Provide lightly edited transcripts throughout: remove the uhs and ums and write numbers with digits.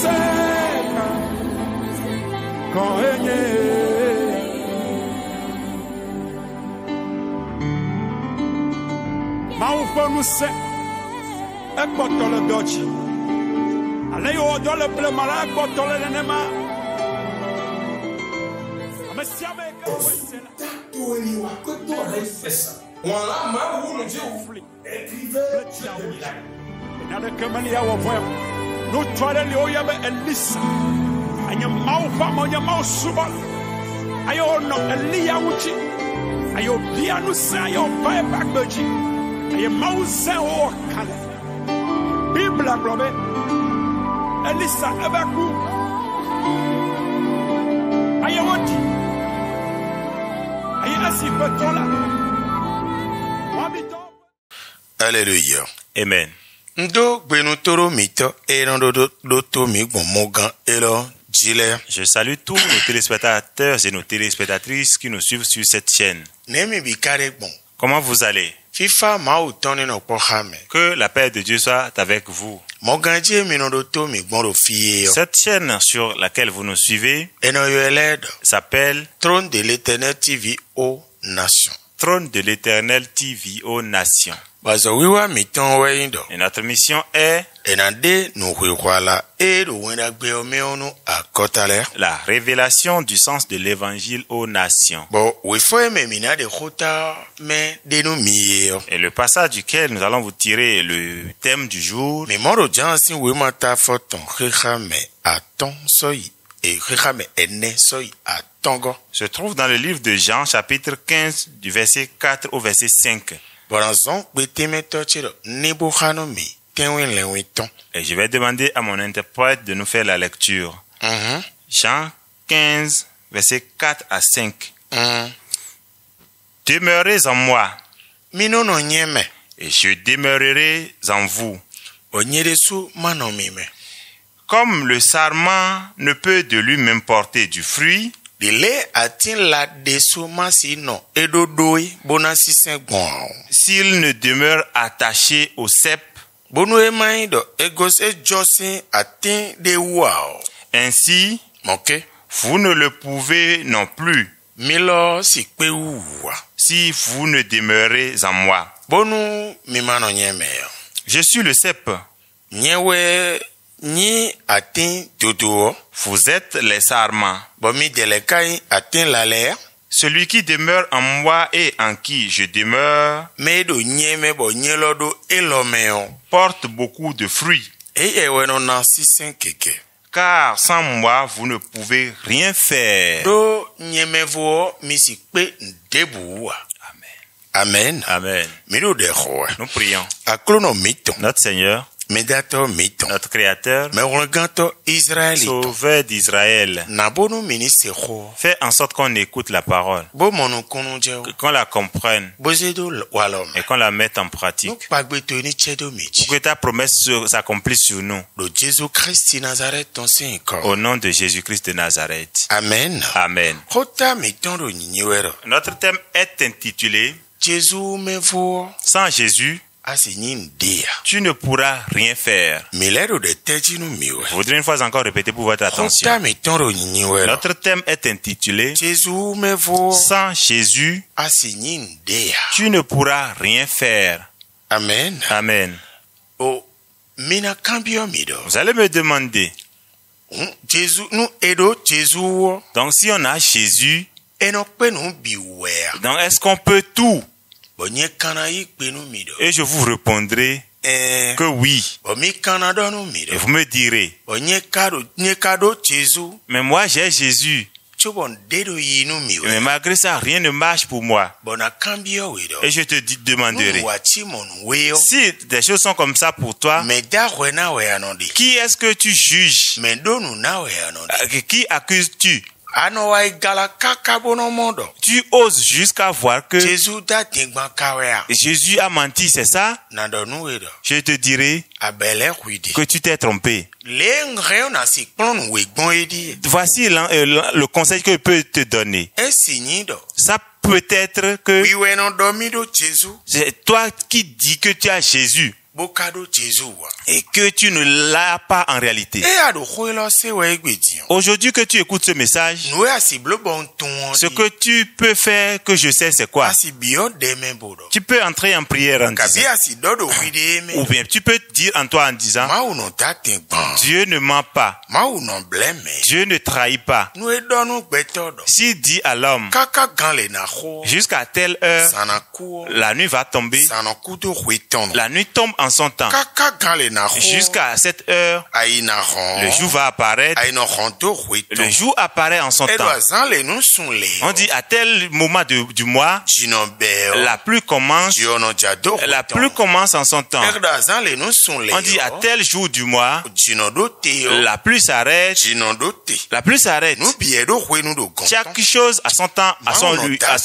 seka koenye maufonu se ekpotole dochi ale yo dole ple mala ekpotole nenema amesiame ka wesela Toli wa koto refesa. Wala ma wu nje ufli. Écrivez na de kemani ya wovoya no twale le oyabe elisa anya maufa monya mausubal ayo no elia wuchi ayo bia no sa ayo bai bakbeji ayo mausa o kale bibla blobe elisa abaku ayo woti ayo asifetola wabito. Alléluia. Amen. Ndo gbenutoro mito erandodo mi gbomogan elo jile. Je salue tous nos téléspectateurs et nos téléspectatrices qui nous suivent sur cette chaîne. Nemi bikare gbon. Comment vous allez? Fifa ma utoni no pohame. Que la paix de Dieu soit avec vous. Moganji minodoto mi gboro fie. Cette chaîne sur laquelle vous nous suivez Eno yoeled s'appelle Trône de l'Éternel TV aux Nations. Trône de l'Éternel TV aux Nations. Bazo wiwa miton weindo. Et notre mission est Enade no hwekwala edo wenda gbe omeonu akotale. la révélation du sens de l'évangile aux nations. Bo wefo me mina de khota me denu miyo. Et le passage duquel nous allons vous tirer le thème du jour Me moro jansi wemata foton khame aton soyi e khame ene soyi atongo. se trouve dans le livre de Jean chapitre 15 du verset 4 au verset 5. Boranzon beteme tochiro nibu hanomi tenwen lewiton. Et je vais demander à mon interprète de nous faire la lecture. Jean 15, versets 4 à 5. Demeurez en moi, Mino no nyeme et je demeurerai en vous. onyeresu manomime. Comme le sarment ne peut de lui-même porter du fruit, Dile atin la desu masino edodoi bonasi sengbon. s'il ne demeure attaché au cep, Bonu emaido egos ejosin atin de wow. ainsi, Moke vous ne le pouvez non plus, milo si pe uwa. si vous ne demeurez en moi. Bonu mimano nyeme. Je suis le cep, Nyewe ni atin tutuo. vous êtes les sarments. Bomi delekai atin la l'air. Celui qui demeure en moi et en qui je demeure Medo nyeme bo nyelodo elomeo. porte beaucoup de fruits. Eye weno nansi senkeke. Car sans moi, vous ne pouvez rien faire. Do nyemevo misi pe ndebuwa. Amen. Amen. Mido de khoa. Nous prions. Aklono mito. Notre Seigneur, Medato mito. notre Créateur, Me wonganto Israelito. Sauveur d'Israël, Nabonu minise kho. fais en sorte qu'on écoute la parole, Bo monu konunje. qu'on la comprenne Bozedo walom. et qu'on la mette en pratique. Nous pagbeto ni chedo michi. Pour que ta promesse s'accomplisse sur nous. Do Jésus Christ Nazareth ton saint corps. Au nom de Jésus-Christ de Nazareth. Amen. Amen. Khota mitondo nyinyiwero. Notre thème est intitulé Jésus mevo Sans Jésus, asignin dia. tu ne pourras rien faire. Milero de tejinu miwe. Je voudrais une fois encore répéter pour votre attention. Khota mitondo nyinyiwero. Notre thème est intitulé Jésus mevo Sans Jésus, asignin dia. tu ne pourras rien faire. Amen. Amen. O mina kambio mido. Vous allez me demander, Jésus nous edo Jésus wo. donc si on a Jésus, Eno penu biwea. donc est-ce qu'on peut tout? Bonye kana yi penu mido. Et je vous répondrai que oui. Bomi kana donu mido. Et vous me direz, Bonye kado Jésus. mais moi j'ai Jésus. Chubon dedo yinu miwe. Mais malgré ça, rien ne marche pour moi. Bona kambio wido. Et je te demanderai, Wachi mon weo. si des choses sont comme ça pour toi, Me da wena we anodi. qui est-ce que tu juges? Me donu na we anodi. Qui accuses-tu? Ano wa igala kaka bono mondo. Tu oses jusqu'à voir que Jésus da tingban kawea. Jésus a menti, c'est ça? Na donu wido. Je te dirai Abele kwidi. que tu t'es trompé. Le ngreo na si plon we gbon edi. Voici le conseil que je peux te donner. Esignido. Ça peut être que Wiwe no domido Jésus. c'est toi qui dis que tu as Jésus. bokado Jésus wa. et que tu ne l'as pas en réalité. E ado khoilo se wa egbedi. Aujourd'hui que tu écoutes ce message, No asi blobon ton. ce que tu peux faire, que je sais c'est quoi. Asi bio deme bodo. Tu peux entrer en prière en Kabi disant, asi dodo wideme. ou bien tu peux dire en toi en disant, Ma uno tatin ban. Dieu ne ment pas, Ma uno bleme. Dieu ne trahit pas. No edonu gbetodo. S'il dit à l'homme, Kaka ganle na kho. jusqu'à telle heure, Sana kuo. la nuit va tomber, Sana kudo huiton. la nuit tombe en son temps. Kaka ganle na kho. Jusqu'à cette heure, Aina ron. le jour va apparaître, Aina ronto huiton. le jour apparaît en son temps. Edo azanle nou sunle. On dit à tel moment du mois, Jinobeo. la pluie commence, Jiono jado. la pluie commence en son temps. Edo azanle nou sunle. On dit à tel jour du mois, Jinodo teo. la pluie s'arrête, Jinodo te. la pluie s'arrête. Nou biedo huenu do gon. Chaque chose à son temps,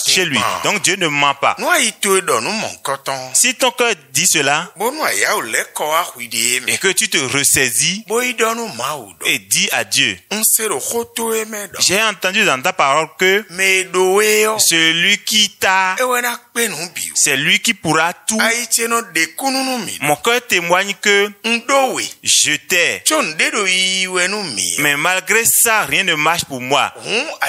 chez lui. Donc Dieu ne ment pas. Nou aito edo nou mon koton. Si ton cœur dit cela Bo nou aya ou le ko a huide me. et que tu te ressaisis Bo ido nou ma ou do. et dis à Dieu, Nse do khoto eme do. j'ai entendu dans ta parole que Me do eo. celui qui t'a, Ewe na kpe nou biu. c'est lui qui pourra tout. Aiche no de kunu nou mi. Mon cœur témoigne que Ndowe. je t'ai. Chon dedo iwe nou mi. Mais malgré ça, rien ne marche pour moi.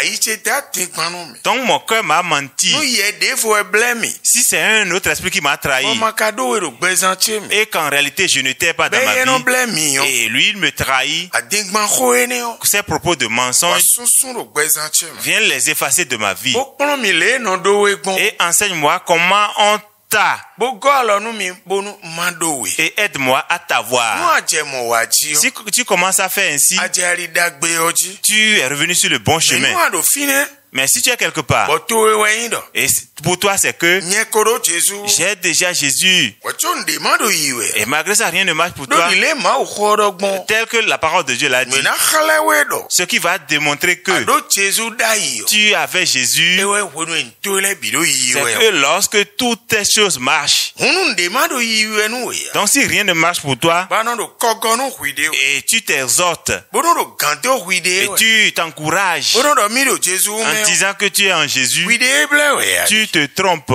Aiche ta te kwanu mi. Donc mon cœur m'a menti. Nou ye defo e blemi. Si c'est un autre esprit qui m'a trahi Bo makado e do gbezanche mi. et qu'en réalité je n'étais pas dans Beye ma no vie blemi yo. et lui il me trahit, Adingban kho ene yo. ces propos de Wa mensonge sunsun do gbezanche mi. viennent les effacer de ma vie. Bo kpon mi le no do we gbon. Et enseigne-moi comment on t'a Bo golo nou mi bo nou mando we. et aide-moi à Nou t'avoir. aje mo waji yo. Si tu commences à faire ainsi, Aje ari dagbe oji. tu es revenu sur le bon Me chemin. nou ado fine. Mais si tu es quelque part, Bo to we wen do. et pour toi c'est que Nye koro Jésus. j'ai déjà Jésus, Wa chon de mando yiwe. et malgré ça rien ne marche pour Do toi, di le ma ou khoro gbon. tel que la parole de Dieu l'a dit, Me na khale we do. ce qui va démontrer que Ado Jésus da yo. tu avais Jésus, Ewe wenu entole bido c'est yiwe. que lorsque toutes tes choses marchent, Hunu de mando yiwe nou we. donc si rien ne marche pour toi, Ba no do kogo nou huide. et tu t'exhortes, Bo no do gante huide. et tu t'encourages Bo no do mi do Jésus en me. disant que tu es en Jésus, Huide ble we ya. tu te trompes.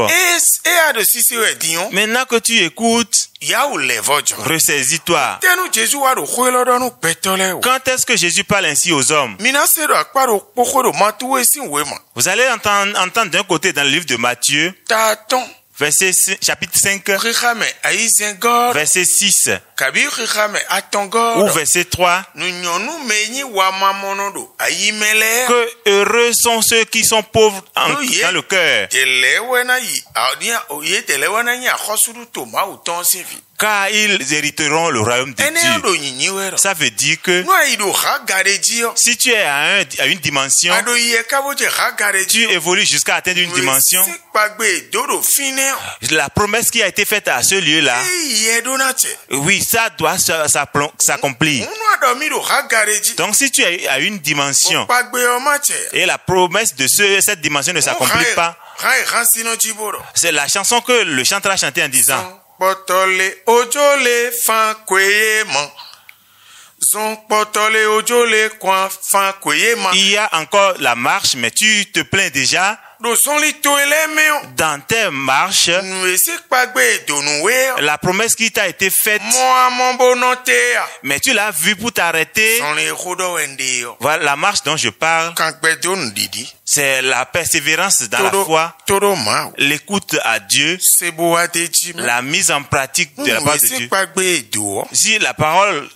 E ado sisi we diyon. Maintenant que tu écoutes, Ya ou le vojo. ressaisis-toi. Tenu Jésus wa do khwelo do nou petole we. Quand est-ce que Jésus parle ainsi aux hommes? Mina se do akpa do poko do matuwe sin we ma. Vous allez entendre d'un côté dans le livre de Matthieu, Taton. chapitre 5, Khame aizen God. verset 6, Kabi khame aton ou God. verset 3, Nou nyonu menyi wa mamono do. Ayi mele. que heureux sont ceux qui sont pauvres dans le cœur, Telewe na yi. Adia oye telewe na yi akhosudu to ma uton sifi. car ils hériteront le royaume de Ene Dieu. do nyinyi we ro. Ça veut dire que Nou ayi do kha gareji yo. si tu es à une dimension, Ado ye kaboje kha gareji. tu évolues jusqu'à atteindre une dimension, Si pagbe dodo fine. la promesse qui a été faite à ce lieu-là, Ye do na che. oui, ça doit s'accomplir. Unu ado mi do kha gareji. Donc si tu es à une dimension Pagbe o ma che. et la promesse de cette dimension ne s'accomplit pas, Kha khansino jiboro. c'est la chanson que le chanteur a chanté en disant, Potole ojole fan kweye man. Zon potole ojole kwa fan kweye man. il y a encore la marche, mais tu te plains déjà Do son li to eleme yo. dans tes marches, Nou esi pagbe do nou we yo. la promesse qui t'a été faite, Mo amon bonote ya. mais tu l'as vue pour t'arrêter. Son li kodo wende yo. Voilà la marche dont je parle, Kankbe do nou didi. c'est la persévérance dans la foi, Todo ma. l'écoute à Dieu, Sebo ate jima. la mise en pratique de la Nou part de esi Dieu. pagbe do. Si la parole,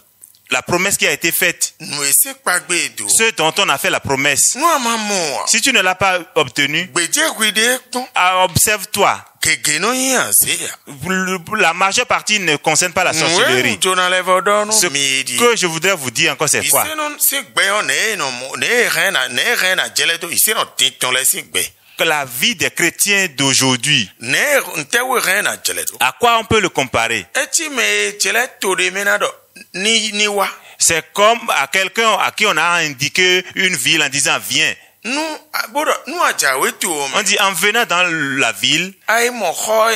la promesse qui a été faite, Nou esi pagbe do. ce dont on a fait la promesse, Nou amamo. si tu ne l'as pas obtenu, Gbeje kwide ton. observe-toi. Kege no yin ase ya. La majeure partie ne concerne pas la sorcellerie. Jona levo do nou Ce midi. que je voudrais vous dire encore, c'est quoi? Ise non si gbe yo ne ren na jele to. Ise non tinton le si gbe. Que la vie des chrétiens d'aujourd'hui, Ne ntewe ren na jele to. à quoi on peut le comparer? Eti me jele to de mena do. Ni wa. C'est comme à quelqu'un à qui on a indiqué une ville en disant viens. nous ajawe tu o On dit en venant dans la ville, ai mo kho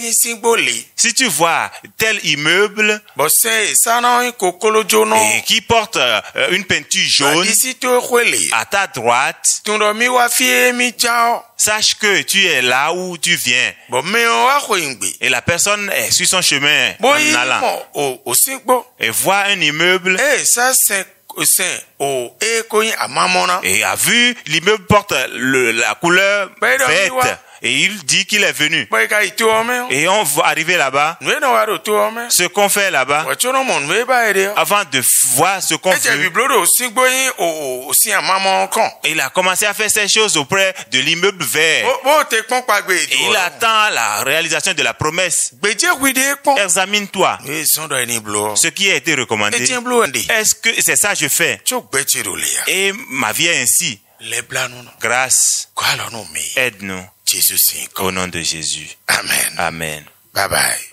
yisingbole si tu vois tel immeuble bo se sana kokolojo no et qui porte une peinture jaune isi to khwele à ta droite, tundo mi wa fie mi jao sache que tu es là où tu viens. bo me o wa khoingbe Et la personne est sur son chemin bo en yi allant mo o singbo et voit un immeuble ça c'est o koyin amamona et a vu l'immeuble porte la couleur verte. Et il dit qu'il est venu. bo ka itu o me Et on va arriver là-bas. we no wa ro to o me Ce qu'on fait là-bas, wa chono mon we ba ere avant de voir ce qu'on e je veut, biblo o singbo yin o si amamon kon il a commencé à faire ces choses auprès de l'immeuble vert. bo te pon pa gbe Et il attend la réalisation de la promesse. gbeje wide pon Examine-toi. we son do ni blo Ce qui a été recommandé. e tin blo ndi Est-ce que c'est ça que je fais? cho gbeje ro le ya Et ma vie est ainsi. le blanu no Grâce, kwa lo no me aide-nous Jesus sin au nom de Jésus. amen Amen. bye bye